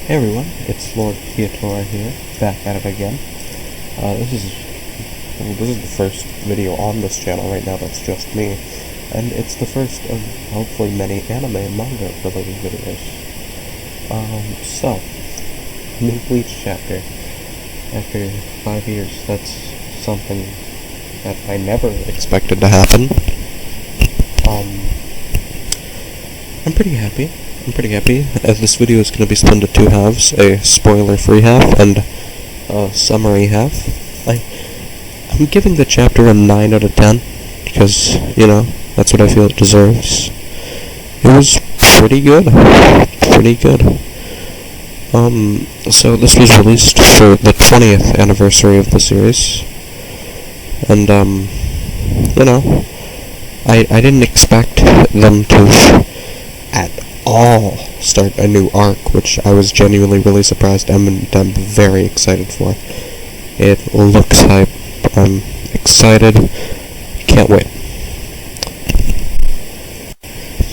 Hey everyone, it's Lord Theotora here, back at it again. This is the first video on this channel right now that's just me, and it's the first of hopefully many anime and manga related videos. New Bleach chapter. After 5 years, that's something that I never expected to happen. I'm pretty happy, as this video is going to be split into two halves, a spoiler-free half and a summary half. I'm giving the chapter a 9 out of 10, because, that's what I feel it deserves. It was pretty good. So this was released for the 20th anniversary of the series, and, I didn't expect them to at all start a new arc, which I was genuinely really surprised and I'm very excited for. It looks hype. I'm excited. Can't wait.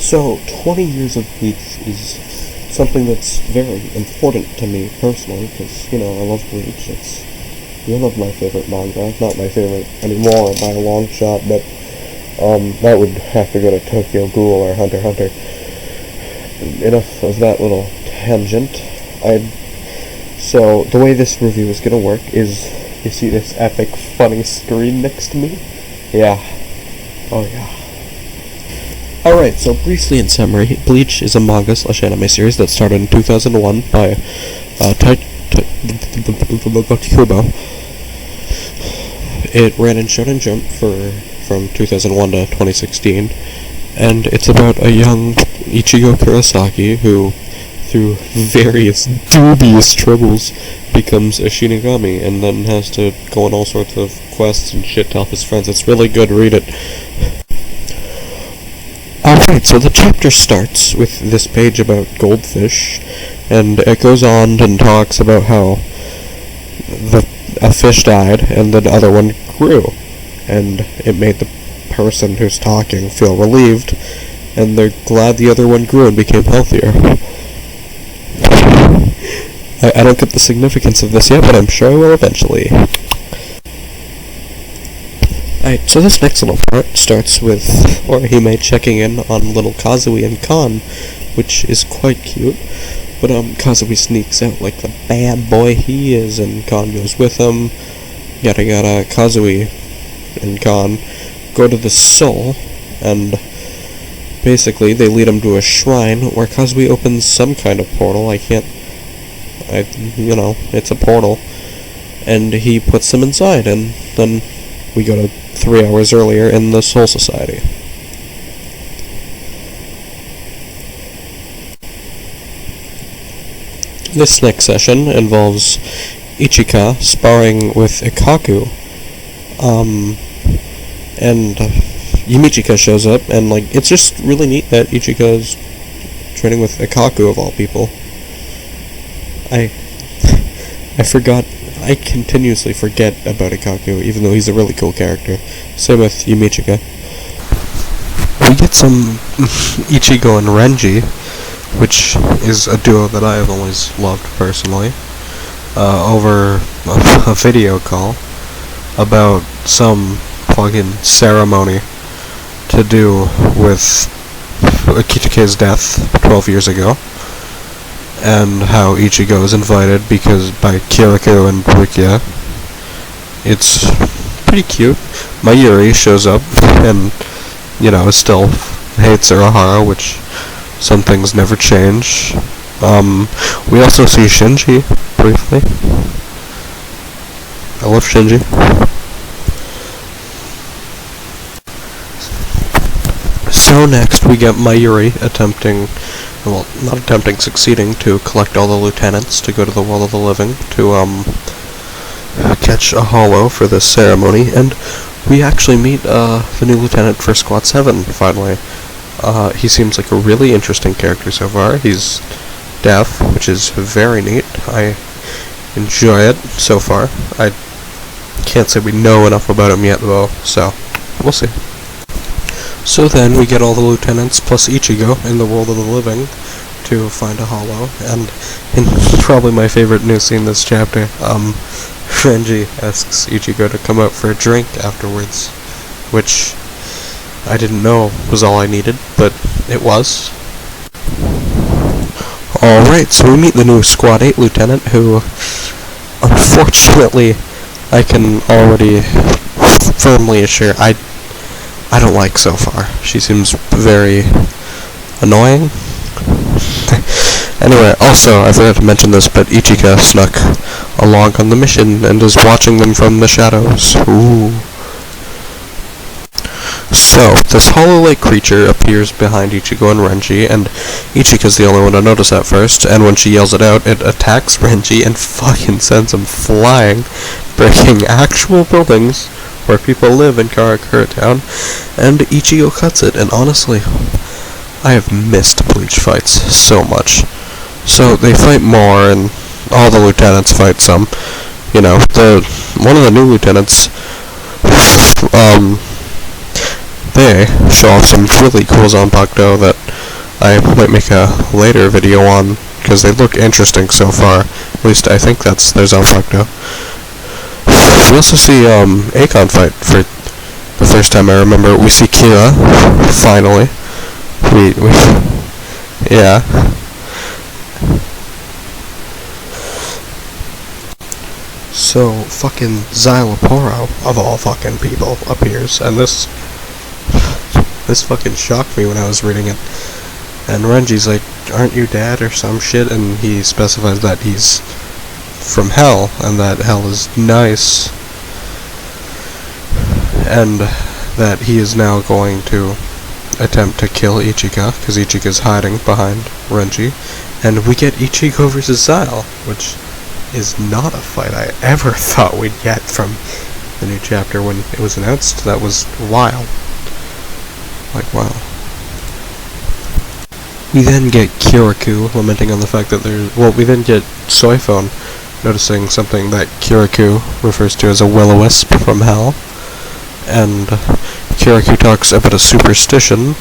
So, 20 years of Bleach is something that's very important to me personally, because, I love Bleach. It's one of my favorite manga. Not my favorite anymore by a long shot, but that would have to go to Tokyo Ghoul or Hunter x Hunter. Enough of that little tangent. So, the way this review is gonna work is, you see this epic, funny screen next to me? Yeah. Oh yeah. Alright, so briefly in summary, Bleach is a manga/anime series that started in 2001 by Kubo. It ran in Shonen Jump from 2001 to 2016, and it's about a young Ichigo Kurosaki who, through various dubious troubles, becomes a Shinigami and then has to go on all sorts of quests and shit to help his friends. It's really good, read it. Alright, so the chapter starts with this page about goldfish, and it goes on and talks about how a fish died and the other one grew, and it made the person who's talking feel relieved, and they're glad the other one grew and became healthier. I don't get the significance of this yet, but I'm sure I will eventually. Alright, so this next little part starts with Orihime checking in on little Kazui and Kan, which is quite cute. But Kazui sneaks out like the bad boy he is, and Kan goes with him. Yada yada. Kazui and Kan go to the Soul, and basically they lead him to a shrine where Kazui opens some kind of portal. It's a portal, and he puts them inside, and then we go to 3 hours earlier in the Soul Society. This next session involves Ichika sparring with Ikaku, and Yumichika shows up, and it's just really neat that Ichika is training with Ikaku of all people. I continuously forget about Ikaku, even though he's a really cool character. Same with Yumichika. We get some Ichigo and Renji, which is a duo that I have always loved personally, over a video call about some fucking ceremony to do with Ichika's death 12 years ago, and how Ichigo is invited by Kiriko and Rukia. It's pretty cute. Mayuri shows up and, still hates Urahara, which some things never change. We also see Shinji, briefly. I love Shinji. So next we get Mayuri succeeding to collect all the lieutenants to go to the world of the living to catch a hollow for this ceremony, and we actually meet the new lieutenant for Squad 7 finally. He seems like a really interesting character so far. He's deaf, which is very neat. I enjoy it so far. I can't say we know enough about him yet though, so we'll see. So then we get all the lieutenants plus Ichigo in the world of the living to find a hollow, and in probably my favorite new scene this chapter, Renji asks Ichigo to come out for a drink afterwards, which I didn't know was all I needed, but it was. Alright, so we meet the new Squad 8 lieutenant, who, unfortunately, I can already firmly assure I don't like so far. She seems very annoying. Anyway, also, I forgot to mention this, but Ichika snuck along on the mission and is watching them from the shadows. Ooh. So, this hollow-like creature appears behind Ichigo and Renji, and Ichika's the only one to notice at first, and when she yells it out, it attacks Renji and fucking sends him flying, breaking actual buildings where people live in Karakura Town, and Ichigo cuts it, and honestly, I have missed Bleach fights so much. So, they fight more, and all the lieutenants fight some. You know, one of the new lieutenants, they show off some really cool Zanpakuto that I might make a later video on, because they look interesting so far. At least I think that's their Zanpakuto. We also see Akon fight for the first time I remember. We see Kira, finally. Yeah. So, fucking Xyloporo, of all fucking people, appears, and this fucking shocked me when I was reading it. And Renji's like, aren't you dad or some shit? And he specifies that he's from hell, and that hell is nice, and that he is now going to attempt to kill Ichika, because Ichika's hiding behind Renji, and we get Ichigo versus Xyle, which is not a fight I ever thought we'd get from the new chapter when it was announced. That was wild. Like, wow. We then get Kiraku lamenting on the fact that we then get Soifone noticing something that Kiraku refers to as a will-o-wisp from hell, and Kiraku talks about a superstition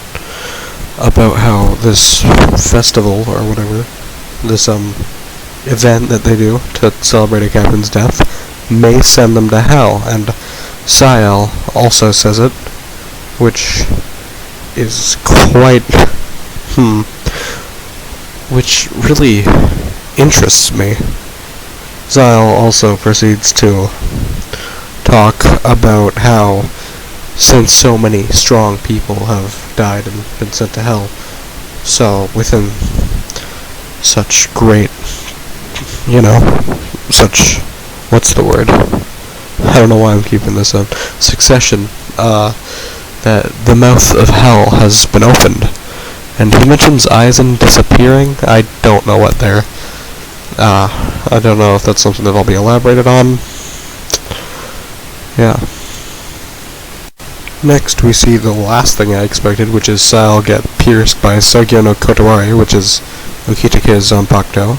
about how this festival, or whatever, this event that they do to celebrate a captain's death, may send them to hell, and Xyle also says it, which is quite, which really interests me. Xyle also proceeds to talk about how, since so many strong people have died and been sent to hell, so within such great, such, what's the word? I don't know why I'm keeping this on. Succession, that the mouth of hell has been opened. And he mentions Aizen disappearing. I don't know what they're, I don't know if that's something that'll be elaborated on. Yeah. Next, we see the last thing I expected, which is Xyle get pierced by Sagyo no Kotowari, which is Okitake's Zanpakuto,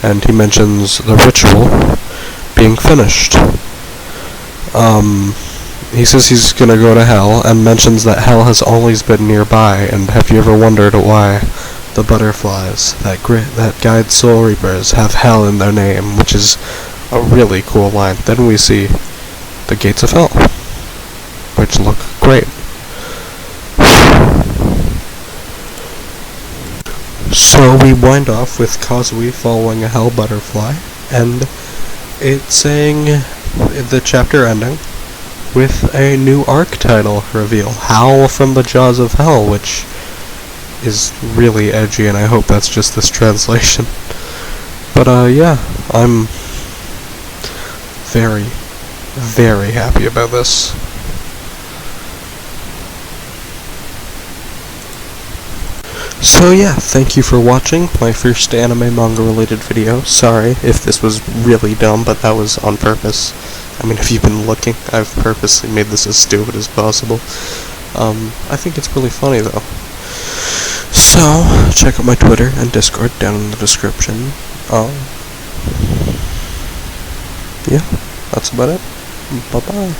and he mentions the ritual being finished. He says he's gonna go to hell, and mentions that hell has always been nearby, and have you ever wondered why the butterflies that guide soul reapers have hell in their name, which is a really cool line. Then we see the gates of hell, which look great. So we wind off with Kazui following a hell butterfly, and it's saying the chapter ending with a new arc title reveal, Howl from the Jaws of Hell, which is really edgy, and I hope that's just this translation. But yeah, I'm very, very happy about this. So yeah, thank you for watching my first anime manga related video. Sorry if this was really dumb, but that was on purpose. I mean, if you've been looking, I've purposely made this as stupid as possible. I think it's really funny though. So, check out my Twitter and Discord down in the description. Yeah, that's about it. Bye-bye.